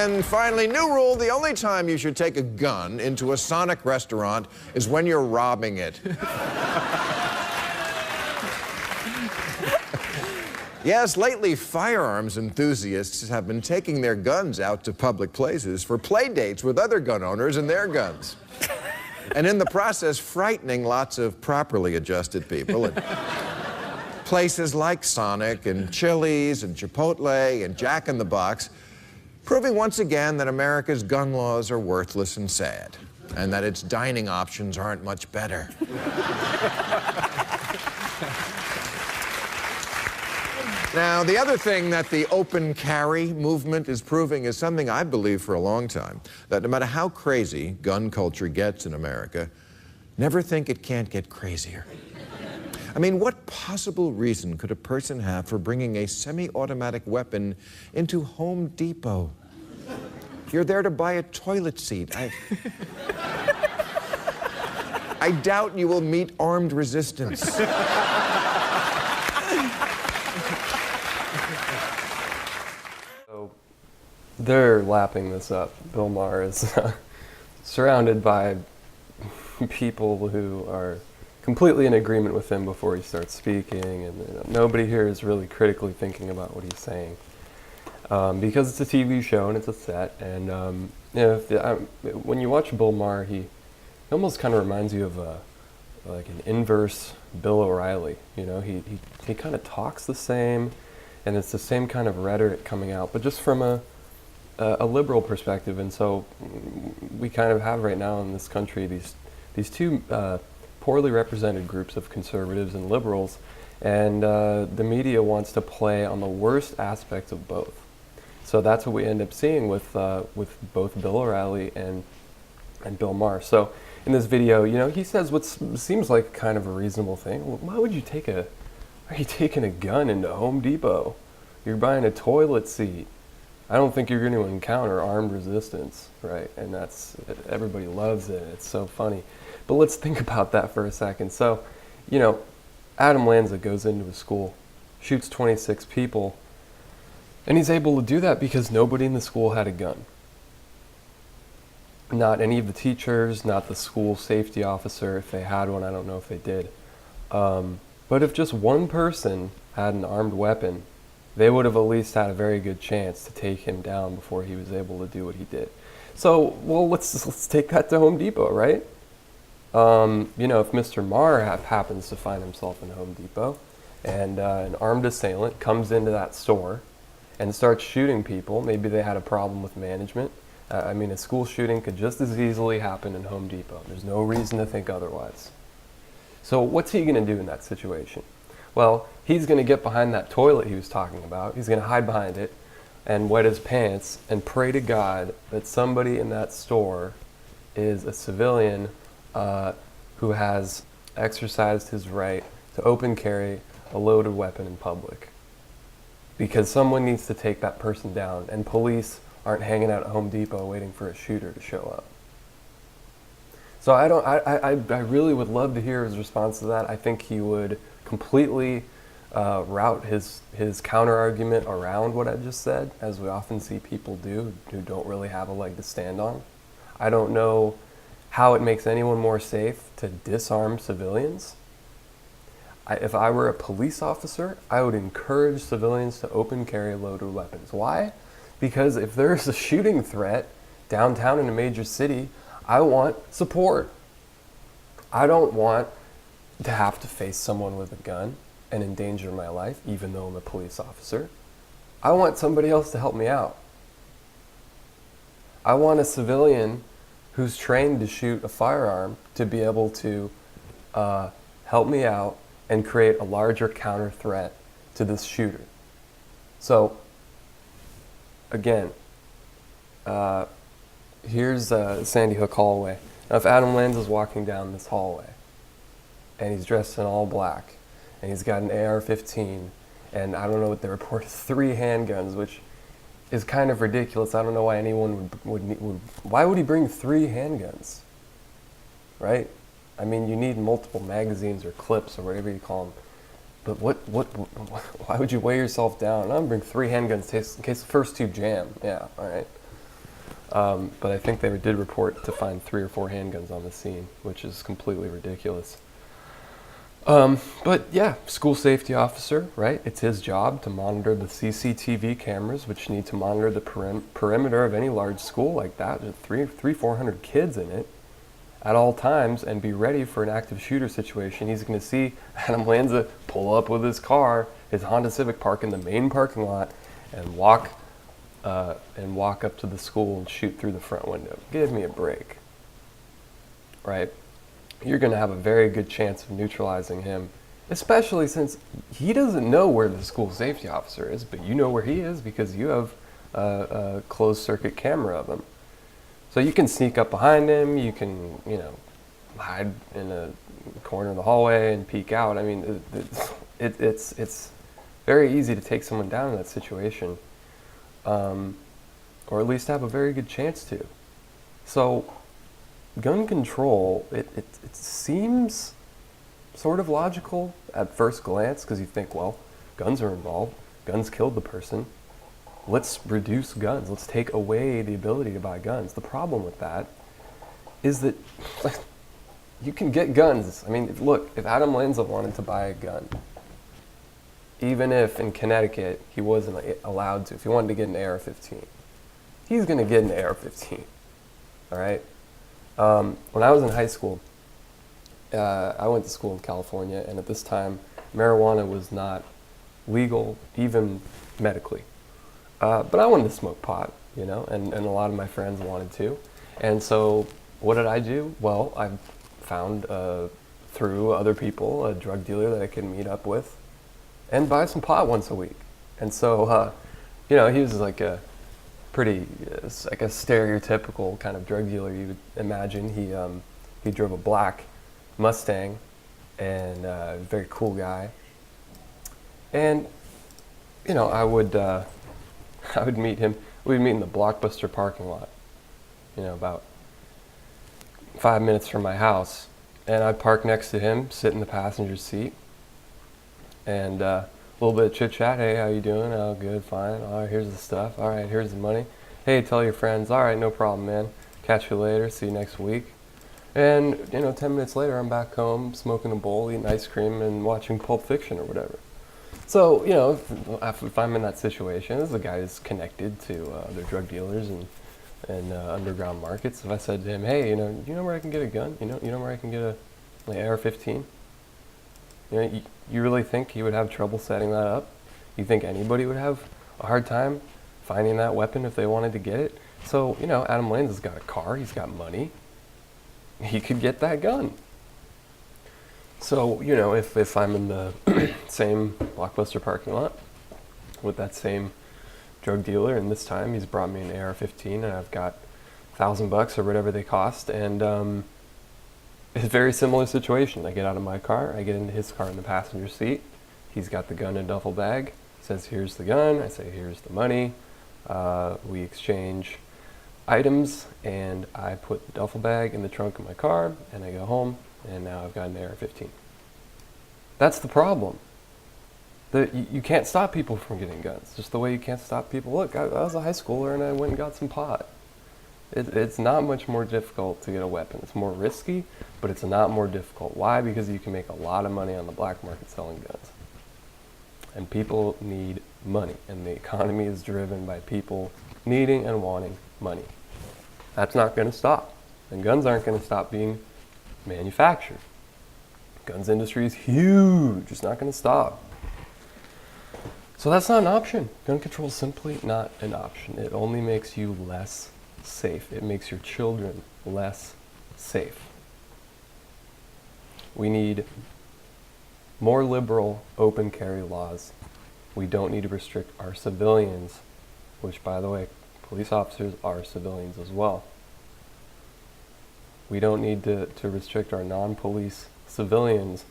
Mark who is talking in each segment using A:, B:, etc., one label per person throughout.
A: And finally, new rule, the only time you should take a gun into a Sonic restaurant is when you're robbing it. Yes, lately firearms enthusiasts have been taking their guns out to public places for play dates with other gun owners and their guns. And in the process, frightening lots of properly adjusted people at places like Sonic and Chili's and Chipotle and Jack in the Box, proving once again that America's gun laws are worthless and sad, and that its dining options aren't much better. Now, the other thing that the open carry movement is proving is something I've believed for a long time, that no matter how crazy gun culture gets in America, never think it can't get crazier. I mean, what possible reason could a person have for bringing a semi-automatic weapon into Home Depot? You're there to buy a toilet seat. I doubt you will meet armed resistance.
B: They're lapping this up. Bill Maher is surrounded by people who are completely in agreement with him before he starts speaking, and nobody here is really critically thinking about what he's saying. Because it's a TV show and it's a set, and when you watch Bill Maher, he almost kind of reminds you of like an inverse Bill O'Reilly. You know, he kind of talks the same, and it's the same kind of rhetoric coming out, but just from a liberal perspective. And so we kind of have right now in this country these two poorly represented groups of conservatives and liberals, and the media wants to play on the worst aspects of both. So that's what we end up seeing with both Bill O'Reilly and Bill Maher. So in this video, you know, he says what seems like kind of a reasonable thing. Well, why would you are you taking a gun into Home Depot? You're buying a toilet seat. I don't think you're going to encounter armed resistance, right? And everybody loves it. It's so funny. But let's think about that for a second. So, you know, Adam Lanza goes into a school, shoots 26 people, and he's able to do that because nobody in the school had a gun. Not any of the teachers, not the school safety officer. If they had one, I don't know if they did. But if just one person had an armed weapon, they would have at least had a very good chance to take him down before he was able to do what he did. So, well, let's take that to Home Depot, right? You know, if Mr. Maher happens to find himself in Home Depot and an armed assailant comes into that store and starts shooting people, maybe they had a problem with management. I mean, a school shooting could just as easily happen in Home Depot. There's no reason to think otherwise. So what's he going to do in that situation? Well, he's going to get behind that toilet he was talking about. He's going to hide behind it and wet his pants and pray to God that somebody in that store is a civilian who has exercised his right to open carry a loaded weapon in public. Because someone needs to take that person down, and police aren't hanging out at Home Depot waiting for a shooter to show up. So I really would love to hear his response to that. I think he would completely route his counter argument around what I just said, as we often see people do who don't really have a leg to stand on. I don't know how it makes anyone more safe to disarm civilians. If I were a police officer, I would encourage civilians to open carry loaded weapons. Why? Because if there's a shooting threat downtown in a major city, I want support. I don't want to have to face someone with a gun and endanger my life, even though I'm a police officer. I want somebody else to help me out. I want a civilian who's trained to shoot a firearm to be able to help me out and create a larger counter threat to this shooter. So, again, here's Sandy Hook hallway. Now, if Adam Lanza is walking down this hallway, and he's dressed in all black, and he's got an AR-15, and I don't know what they report, 3 handguns, which is kind of ridiculous. I don't know why anyone would why would he bring 3 handguns, right? I mean, you need multiple magazines or clips or whatever you call them. But why would you weigh yourself down? I'm gonna bring 3 handguns in case the first 2 jam. Yeah, all right. But I think they did report to find 3 or 4 handguns on the scene, which is completely ridiculous. But yeah, school safety officer, right? It's his job to monitor the CCTV cameras, which need to monitor the perimeter of any large school like that, with 400 kids in it at all times, and be ready for an active shooter situation. He's going to see Adam Lanza pull up with his car, his Honda Civic, park in the main parking lot, and walk up to the school and shoot through the front window. Give me a break, right? You're going to have a very good chance of neutralizing him, especially since he doesn't know where the school safety officer is, but you know where he is because you have a closed circuit camera of him. So you can sneak up behind him, you can, hide in a corner of the hallway and peek out. I mean, it's very easy to take someone down in that situation, or at least have a very good chance to. So gun control, it seems sort of logical at first glance, because you think, well, guns are involved, guns killed the person, let's reduce guns, let's take away the ability to buy guns. The problem with that is that you can get guns. I mean, look, if Adam Lanza wanted to buy a gun, even if in Connecticut he wasn't allowed to, if he wanted to get an AR-15, he's going to get an AR-15, all right? When I was in high school, I went to school in California, and at this time, marijuana was not legal, even medically. But I wanted to smoke pot, and a lot of my friends wanted to. And so what did I do? Well, I found, through other people, a drug dealer that I could meet up with and buy some pot once a week. And so, he was like a pretty, like a stereotypical kind of drug dealer you would imagine. He drove a black Mustang, and a very cool guy. And, I would meet him. We'd meet in the Blockbuster parking lot, about 5 minutes from my house. And I'd park next to him, sit in the passenger seat, and a little bit of chit chat. Hey, how you doing? Oh, good, fine. All right, here's the stuff. All right, here's the money. Hey, tell your friends. All right, no problem, man. Catch you later. See you next week. And 10 minutes later, I'm back home smoking a bowl, eating ice cream, and watching Pulp Fiction or whatever. So, if I'm in that situation, this is a guy who's connected to other drug dealers and underground markets. If I said to him, hey, you know where I can get a gun? You know where I can get an AR-15? You really think he would have trouble setting that up? You think anybody would have a hard time finding that weapon if they wanted to get it? So, Adam Lanza's got a car, he's got money. He could get that gun. So, if I'm in the same Blockbuster parking lot with that same drug dealer, and this time he's brought me an AR-15, and I've got $1,000 or whatever they cost, and it's a very similar situation. I get out of my car, I get into his car in the passenger seat. He's got the gun in a duffel bag, says, here's the gun. I say, here's the money. We exchange items, and I put the duffel bag in the trunk of my car, and I go home, and now I've got an AR-15. That's the problem. You can't stop people from getting guns, just the way you can't stop people. Look, I was a high schooler, and I went and got some pot. It's not much more difficult to get a weapon. It's more risky, but it's not more difficult. Why? Because you can make a lot of money on the black market selling guns. And people need money, and the economy is driven by people needing and wanting money. That's not going to stop, and guns aren't going to stop being manufactured. Guns industry is huge. It's not going to stop. So that's not an option. Gun control is simply not an option. It only makes you less safe. It makes your children less safe. We need more liberal open carry laws. We don't need to restrict our civilians, which, by the way, police officers are civilians as well. We don't need to restrict our non-police civilians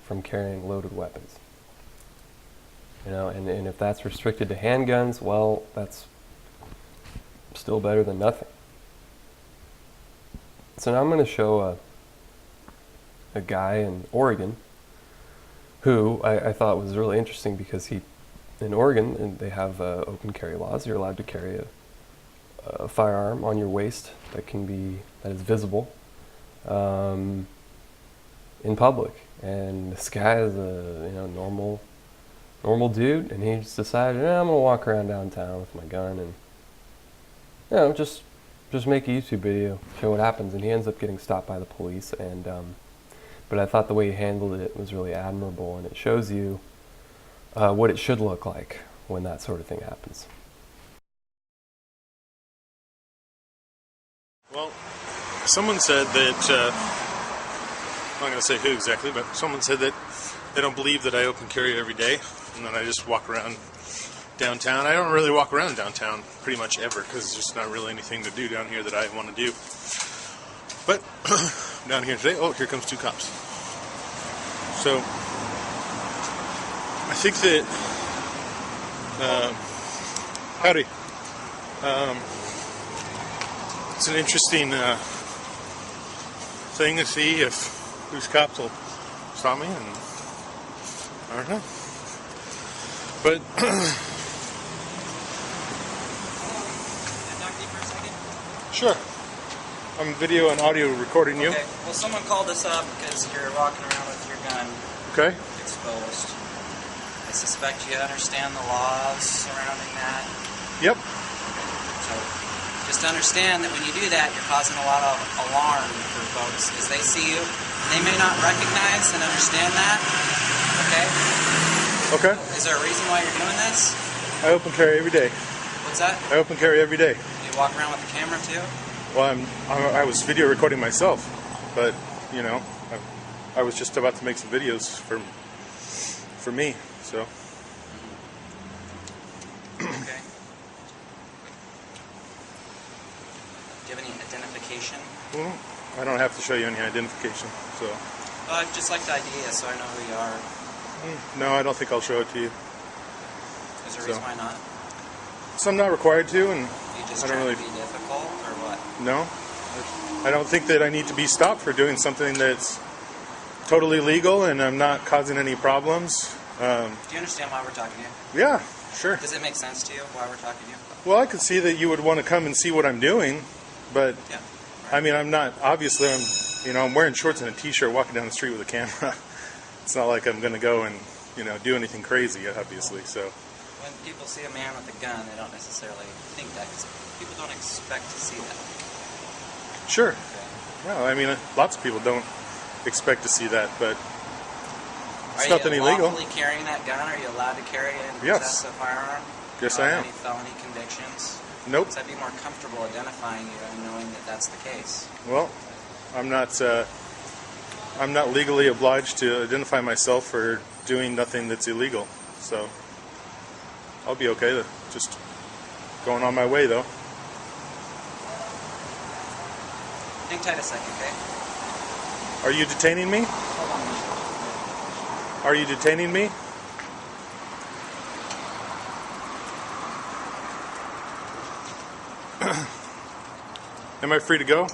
B: from carrying loaded weapons. And if that's restricted to handguns, well, that's still better than nothing. So now I'm going to show a guy in Oregon who I thought was really interesting, because in Oregon, and they have open carry laws. You're allowed to carry a firearm on your waist that is visible in public. And this guy is a normal dude, and he just decided, I'm gonna walk around downtown with my gun and just make a YouTube video, show what happens. And he ends up getting stopped by the police. And but I thought the way he handled it was really admirable, and it shows you what it should look like when that sort of thing happens.
C: Well, someone said that, I'm not going to say who exactly, but someone said that they don't believe that I open carry every day, and then I just walk around downtown. I don't really walk around downtown pretty much ever, because there's just not really anything to do down here that I want to do. But down here today, oh, here comes two cops. So I think that, howdy. It's an interesting thing to see if these cops will stop me, and I don't know. But
D: Can I talk to you for a second?
C: sure, I'm video and audio recording you.
D: Okay. Well, someone called us up because you're walking around with your gun
C: Okay.
D: exposed. I suspect you understand the laws surrounding that.
C: Yep.
D: So just understand that when you do that, you're causing a lot of alarm for folks because they see you. They may not recognize and understand that. Okay?
C: Okay.
D: Is there a reason why you're doing this?
C: I open carry every day.
D: What's that?
C: I open carry every day.
D: You walk around with the camera too?
C: Well, I was video recording myself, but I was just about to make some videos for me. So.
D: Okay. Do you have any identification?
C: Well, I don't have to show you any identification, so.
D: I'd just like the idea so I know who you are.
C: No, I don't think I'll show it to you.
D: Is there a reason why not?
C: So I'm not required to, and
D: You just
C: I don't
D: trying
C: really.
D: to be difficult, or what?
C: No, I don't think that I need to be stopped for doing something that's totally legal and I'm not causing any problems.
D: Do you understand why we're talking to you?
C: Yeah, sure.
D: Does it make sense to you why we're talking to you?
C: Well, I could see that you would want to come and see what I'm doing, but
D: Yeah.
C: I mean, I'm not. Obviously, I'm wearing shorts and a t-shirt, walking down the street with a camera. It's not like I'm going to go and do anything crazy, obviously. So.
D: When people see a man with a gun, they don't necessarily think that. 'Cause people don't expect to see that.
C: Sure.
D: Okay.
C: Well, I mean, lots of people don't expect to see that, but it's
D: Are
C: nothing
D: you
C: illegal.
D: lawfully carrying that gun? Are you allowed to carry it and
C: Yes.
D: possess a firearm?
C: Yes,
D: Do you
C: I
D: have
C: am.
D: Any felony convictions?
C: Nope.
D: So I'd be more comfortable identifying you and knowing that that's the case.
C: Well, I'm not legally obliged to identify myself for doing nothing that's illegal. So I'll be okay. Just going on my way, though.
D: Hang tight a second, okay?
C: Are you detaining me?
D: Hold on a minute.
C: Are you detaining me? Am I free to go?